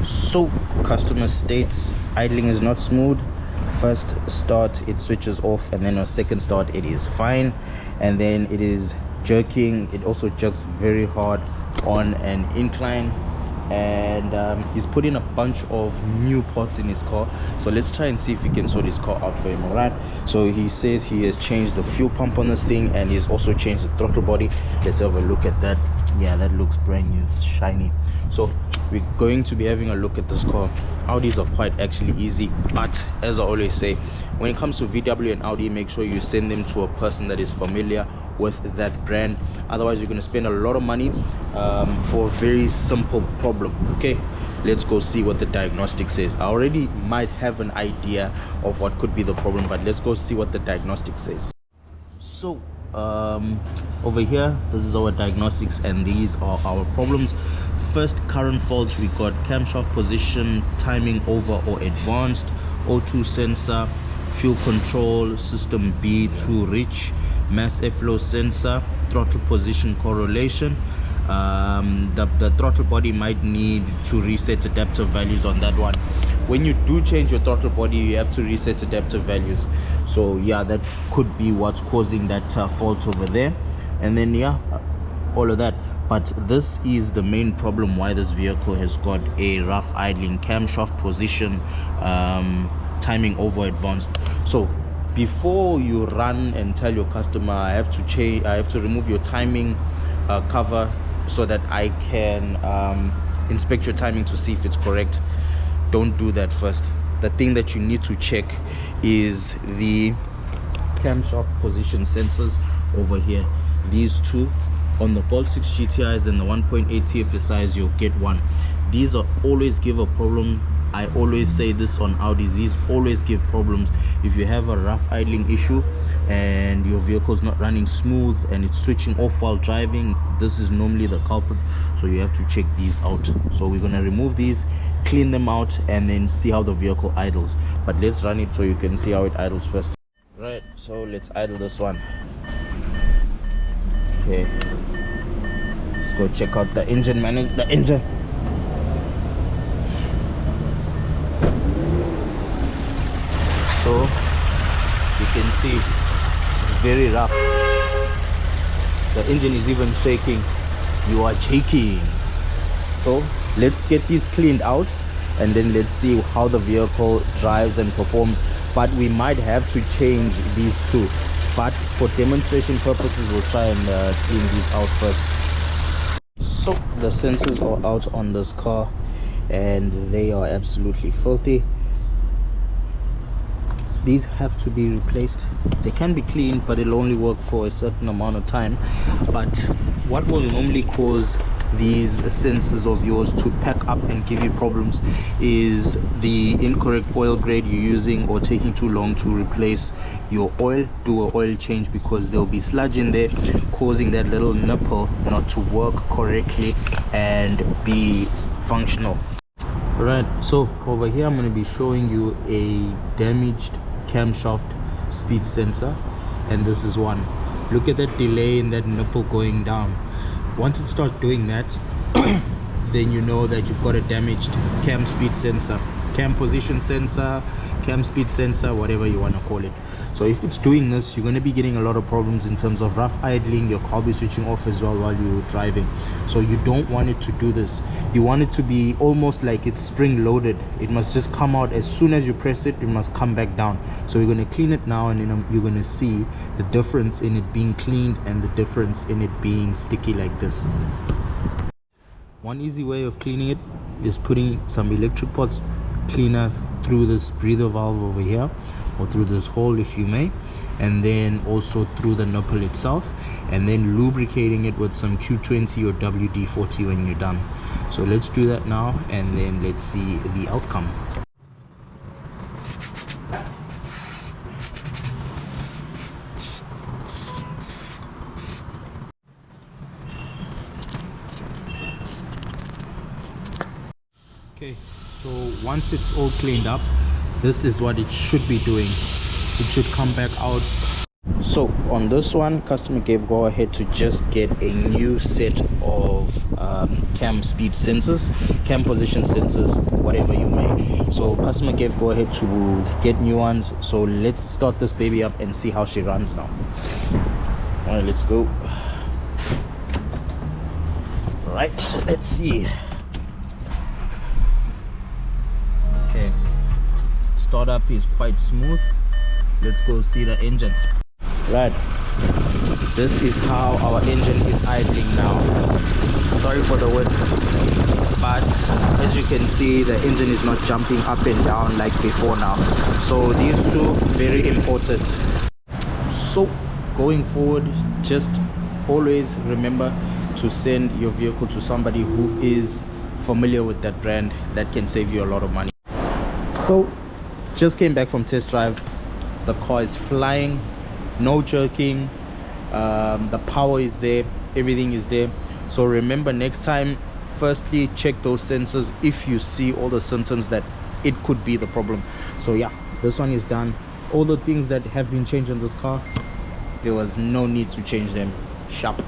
So customer states idling is not smooth. First start it switches off, and then on second start it is fine, and then it is jerking. It also jerks very hard on an incline, and he's put in a bunch of new parts in his car. So let's try and see if we can sort his car out for him. All right, so he says he has changed the fuel pump on this thing, and he's also changed the throttle body. Let's have a look at that. Yeah, that looks brand new, it's shiny. So we're going to be having a look at this car. Audis are quite actually easy, but as I always say, when it comes to VW and Audi, make sure you send them to a person that is familiar with that brand. Otherwise you're going to spend a lot of money for a very simple problem. Okay, let's go see what the diagnostic says. I already might have an idea of what could be the problem, but let's go see what the diagnostic says. So over here, this is our diagnostics, and these are our problems. First current fault, we got camshaft position, timing over or advanced, O2 sensor, fuel control system B too rich, mass airflow sensor, throttle position correlation. The throttle body might need to reset adaptive values on that one. When you do change your throttle body, you have to reset adaptive values. So yeah, that could be what's causing that fault over there. And then yeah, all of that. But this is the main problem why this vehicle has got a rough idling, camshaft position, timing over advanced. So before you run and tell your customer, I have to remove your timing cover so that I can inspect your timing to see if it's correct, don't do that first. The thing that you need to check is the camshaft position sensors over here. These two on the Bolt 6 GTIs and the 1.8 TFSIs, you'll get one. These are always give a problem. I always say this on Audis, these always give problems. If you have a rough idling issue and your vehicle's not running smooth and it's switching off while driving, this is normally the culprit. So you have to check these out. So we're going to remove these, clean them out, and then see how the vehicle idles. But let's run it so you can see how it idles first. Right, so let's idle this one. Okay, let's go check out the engine, man. The engine. So you can see it's very rough. The engine is even shaking. You are shaking. So let's get these cleaned out, and then let's see how the vehicle drives and performs. But we might have to change these two, but for demonstration purposes we'll try and clean these out first. So the sensors are out on this car and they are absolutely filthy. These have to be replaced. They can be cleaned, but it'll only work for a certain amount of time. But what will normally cause these sensors of yours to pack up and give you problems is the incorrect oil grade you're using, or taking too long to replace your oil. Do an oil change, because there'll be sludge in there causing that little nipple not to work correctly and be functional. Right, so over here I'm going to be showing you a damaged camshaft speed sensor, and this is one. Look at that delay in that nipple going down. Once it starts doing that, then you know that you've got a damaged cam speed sensor, cam position sensor, cam speed sensor, whatever you want to call it. So if it's doing this, you're going to be getting a lot of problems in terms of rough idling. Your car will be switching off as well while you're driving. So you don't want it to do this. You want it to be almost like it's spring loaded. It must just come out as soon as you press it. It must come back down. So we're going to clean it now, and then you're going to see the difference in it being cleaned and the difference in it being sticky like this. One easy way of cleaning it is putting some electric parts cleaner through this breather valve over here, or through this hole if you may, and then also through the nipple itself, and then lubricating it with some Q20 or WD-40 when you're done. So let's do that now, and then let's see the outcome. Okay, so once it's all cleaned up, this is what it should be doing. It should come back out. So So on this one, customer gave go ahead to just get a new set of cam speed sensors, cam position sensors, whatever you may. So customer gave go ahead to get new ones. So let's start this baby up and see how she runs now. All right, let's go. All right, let's see. Okay, startup is quite smooth. Let's go see the engine. Right, this is how our engine is idling now. Sorry for the wind, but as you can see, the engine is not jumping up and down like before now. So these two, very important. So going forward, just always remember to send your vehicle to somebody who is familiar with that brand, that can save you a lot of money. So just came back from test drive. The car is flying, no jerking, the power is there, everything is there. So remember, next time, firstly check those sensors if you see all the symptoms that it could be the problem. So yeah, this one is done. All the things that have been changed in this car, there was no need to change them. Sharp.